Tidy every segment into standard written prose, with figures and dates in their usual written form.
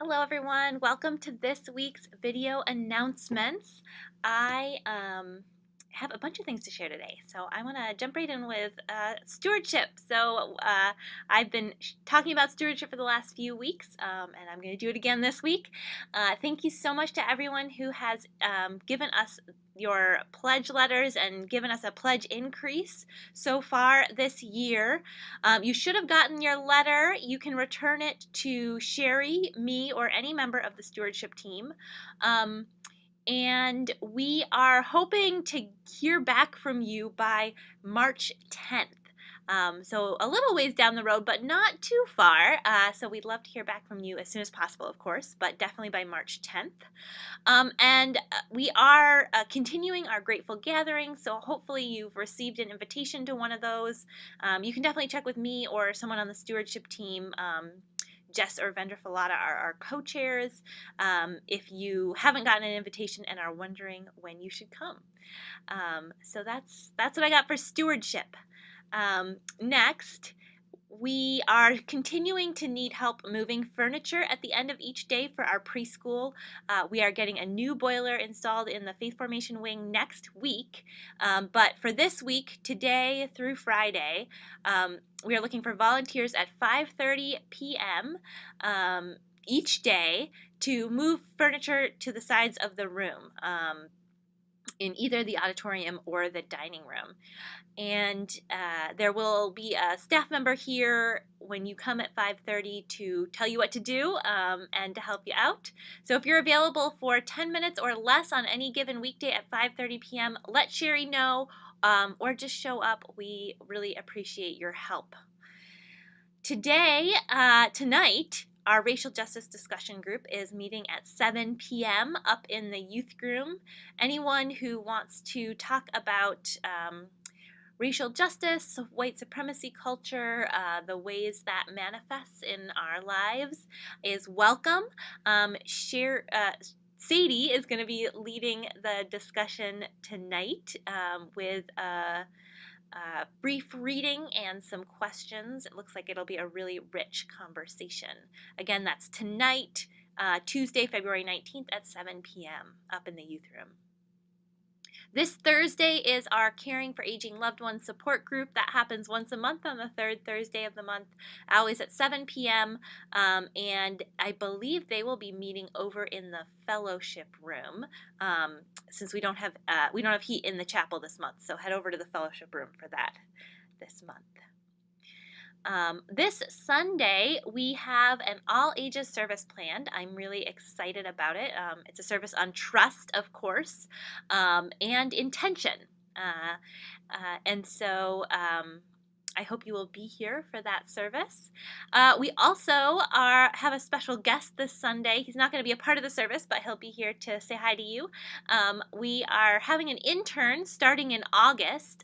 Hello everyone, welcome to this week's video announcements. I have a bunch of things to share today, so I want to jump right in with stewardship. I've been talking about stewardship for the last few weeks, and I'm going to do it again this week. Thank you so much to everyone who has given us your pledge letters and given us a pledge increase so far this year. You should have gotten your letter. You can return it to Sherry, me, or any member of the stewardship team. And we are hoping to hear back from you by March 10th. So a little ways down the road, but not too far. So we'd love to hear back from you as soon as possible, of course, but definitely by March 10th. And we are continuing our Grateful Gathering, so hopefully you've received an invitation to one of those. You can definitely check with me or someone on the stewardship team. Jess or Vendra Falata are our co-chairs if you haven't gotten an invitation and are wondering when you should come. So that's what I got for stewardship. Next, we are continuing to need help moving furniture at the end of each day for our preschool. We are getting a new boiler installed in the Faith Formation wing next week. But for this week, today through Friday, we are looking for volunteers at 5:30 p.m. Each day to move furniture to the sides of the room. In either the auditorium or the dining room. And there will be a staff member here when you come at 5:30 to tell you what to do and to help you out. So if you're available for 10 minutes or less on any given weekday at 5:30 p.m., let Sherry know or just show up. We really appreciate your help. Tonight, our racial justice discussion group is meeting at 7 p.m. up in the youth room. Anyone who wants to talk about racial justice, white supremacy culture, the ways that manifests in our lives is welcome. Sadie is going to be leading the discussion tonight with a brief reading and some questions. It looks like it'll be a really rich conversation. Again, that's tonight, Tuesday, February 19th at 7 p.m. up in the youth room. This Thursday is our Caring for Aging Loved Ones support group. That happens once a month on the third Thursday of the month, always at 7 p.m. And I believe they will be meeting over in the fellowship room since we don't have heat in the chapel this month. So head over to the fellowship room for that this month. This Sunday, we have an all-ages service planned. I'm really excited about it. It's a service on trust, of course, and intention. I hope you will be here for that service. We also have a special guest this Sunday. He's not going to be a part of the service, but he'll be here to say hi to you. We are having an intern starting in August.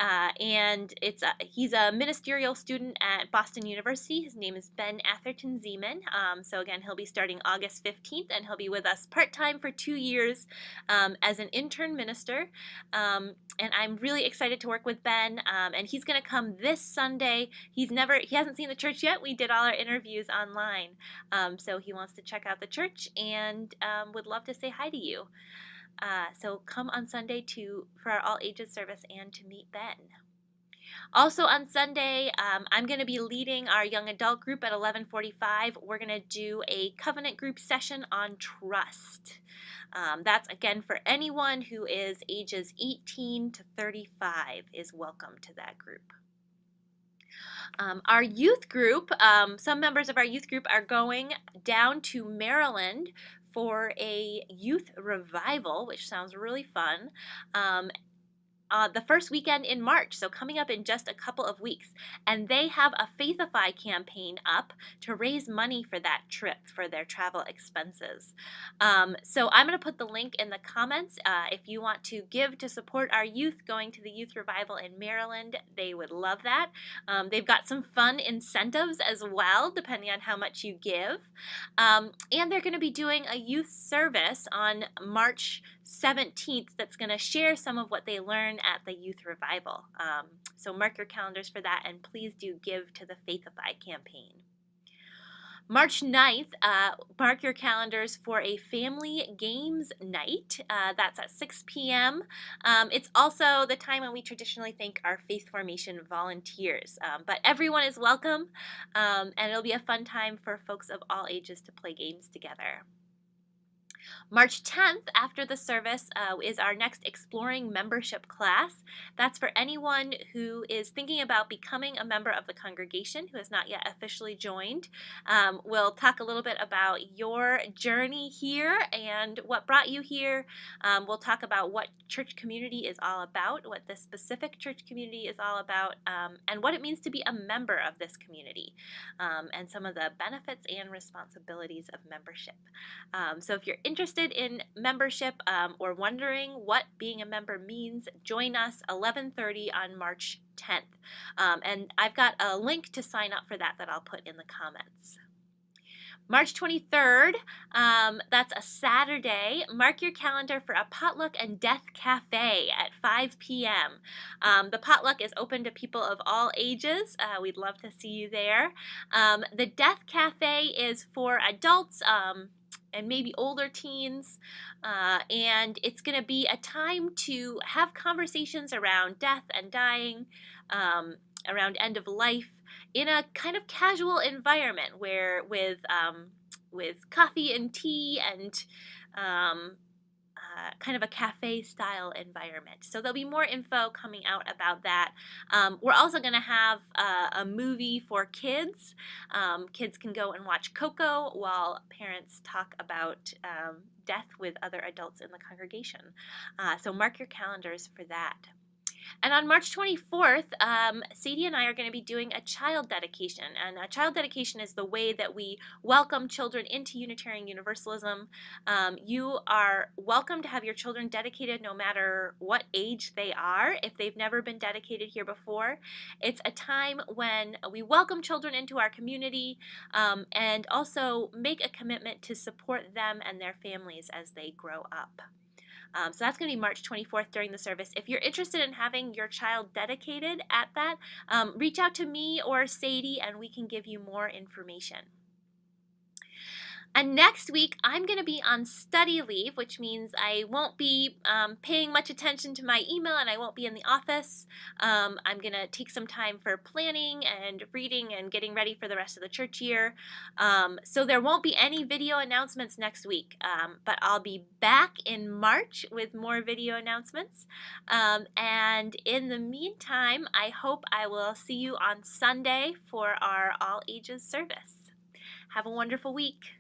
And he's a ministerial student at Boston University. His name is Ben Atherton Zeman. So again, he'll be starting August 15th, and he'll be with us part-time for 2 years as an intern minister. And I'm really excited to work with Ben. And he's going to come this Sunday. He hasn't seen the church yet. We did all our interviews online. So he wants to check out the church and would love to say hi to you. So come on Sunday for our all ages service and to meet Ben. Also on Sunday, I'm going to be leading our young adult group at 11:45. We're going to do a covenant group session on trust. That's again for anyone who is ages 18 to 35 is welcome to that group. Our youth group, some members of our youth group are going down to Maryland for a youth revival, which sounds really fun. The first weekend in March, so coming up in just a couple of weeks. And they have a Faithify campaign up to raise money for that trip for their travel expenses. So I'm going to put the link in the comments. If you want to give to support our youth going to the youth revival in Maryland, they would love that. They've got some fun incentives as well, depending on how much you give. And they're going to be doing a youth service on March 17th that's going to share some of what they learn at the youth revival. So mark your calendars for that, and please do give to the Faithify campaign. March 9th, mark your calendars for a family games night. That's at 6 p.m. It's also the time when we traditionally thank our faith formation volunteers. But everyone is welcome, and it'll be a fun time for folks of all ages to play games together. March 10th, after the service, is our next Exploring Membership class. That's for anyone who is thinking about becoming a member of the congregation who has not yet officially joined. We'll talk a little bit about your journey here and what brought you here. We'll talk about what church community is all about, what this specific church community is all about, and what it means to be a member of this community, and some of the benefits and responsibilities of membership. So if you're interested in membership, or wondering what being a member means, join us 11:30 on March 10th. And I've got a link to sign up for that I'll put in the comments. March 23rd, that's a Saturday. Mark your calendar for a potluck and death cafe at 5 p.m. The potluck is open to people of all ages. We'd love to see you there. The death cafe is for adults, and maybe older teens, and it's going to be a time to have conversations around death and dying, around end of life, in a kind of casual environment where with coffee and tea and kind of a cafe style environment. So there'll be more info coming out about that. We're also going to have a movie for kids. Kids can go and watch Coco while parents talk about death with other adults in the congregation. So mark your calendars for that. And on March 24th, Sadie and I are going to be doing a child dedication. And a child dedication is the way that we welcome children into Unitarian Universalism. You are welcome to have your children dedicated no matter what age they are, if they've never been dedicated here before. It's a time when we welcome children into our community, and also make a commitment to support them and their families as they grow up. So that's going to be March 24th during the service. If you're interested in having your child dedicated at that, reach out to me or Sadie and we can give you more information. And next week, I'm going to be on study leave, which means I won't be paying much attention to my email and I won't be in the office. I'm going to take some time for planning and reading and getting ready for the rest of the church year. So there won't be any video announcements next week, but I'll be back in March with more video announcements. And in the meantime, I hope I will see you on Sunday for our all ages service. Have a wonderful week.